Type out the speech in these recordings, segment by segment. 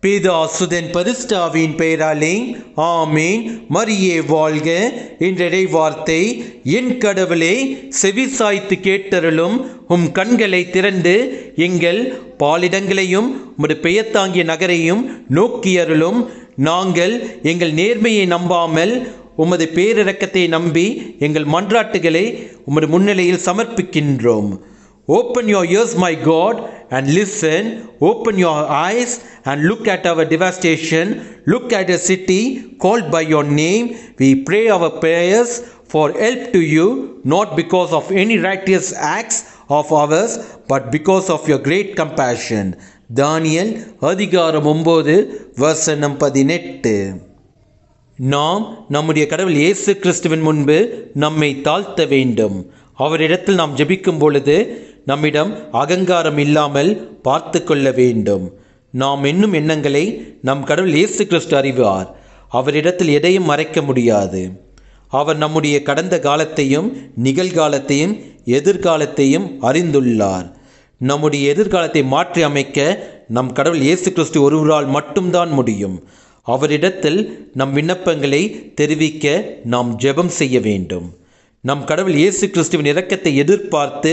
பிதா சுதன் பரிசுத்தாவின் பெயராலே ஆமேன். மரியே வாழ்க. இன்றைய வார்த்தை, என் கடவுளே, செவிசாய்த்து கேட்டருளும், உம் கண்களை திறந்து எங்கள் பாலிடங்களையும் உமது பெயர் தாங்கிய நகரையும் நோக்கியருளும். நாங்கள் எங்கள் நேர்மையை நம்பாமல் உமது பேரிரக்கத்தை நம்பி எங்கள் மன்றாட்டுகளை உமது முன்னிலையில் சமர்ப்பிக்கின்றோம். Open your ears, my God, and listen. Open your eyes and look at our devastation. Look at a city called by your name. We pray our prayers for help to you, not because of any righteous acts of ours, but because of your great compassion. தானியேல் அதிகாரம் 9 வசனம் 18. நாம் நம்முடைய கடவுள் இயேசு கிறிஸ்துவின் முன்பு நம்மை தாழ்த்த வேண்டும். அவரிடத்தில் நாம் ஜெபிக்கும் பொழுது நம்மிடம் அகங்காரம் இல்லாமல் பார்த்து கொள்ள வேண்டும். நாம் எண்ணும் எண்ணங்களை நம் கடவுள் இயேசு கிறிஸ்து அறிவார். அவரிடத்தில் எதையும் மறைக்க முடியாது. அவர் நம்முடைய கடந்த காலத்தையும் நிகழ்காலத்தையும் எதிர்காலத்தையும் அறிந்துள்ளார். நம்முடைய எதிர்காலத்தை மாற்றி அமைக்க நம் கடவுள் இயேசு கிறிஸ்து ஒருவரால் மட்டும்தான் முடியும். அவரிடத்தில் நம் விண்ணப்பங்களை தெரிவிக்க நாம் ஜெபம் செய்ய வேண்டும். நம் கடவுள் இயேசு கிறிஸ்துவின் இரக்கத்தை எதிர்பார்த்து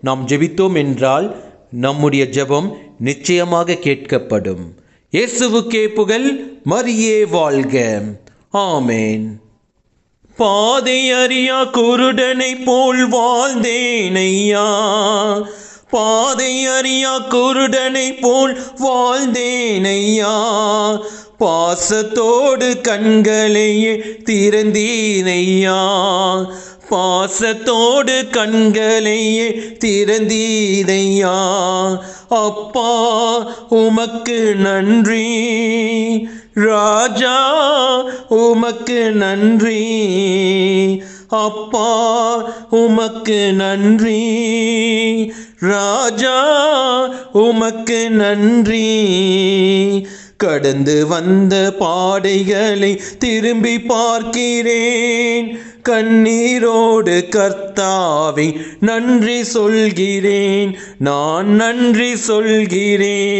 நாம் ஜெபித்தோம் என்றால் நம்முடைய ஜெபம் நிச்சயமாக கேட்கப்படும். இயேசுவுக்கே புகழ். மரியே வாழ்க. ஆமேன். பாதை அறியா குருடனை போல் வாழ்ந்தேனையா, பாதை அறியா குருடனை போல் வாழ்ந்தேனையா, பாசத்தோடு கண்களையே திறந்தீனையா, பாசத்தோடு கண்களையே திறந்தீனையா. அப்பா உமக்கு நன்றி, ராஜா உமக்கு நன்றி, அப்பா உமக்கு நன்றி, ராஜா உமக்கு நன்றி. கடந்து வந்த பாடைகளை திரும்பி பார்க்கிறேன், கண்ணீரோடு கர்த்தாவை நன்றி சொல்கிறேன், நான் நன்றி சொல்கிறேன்.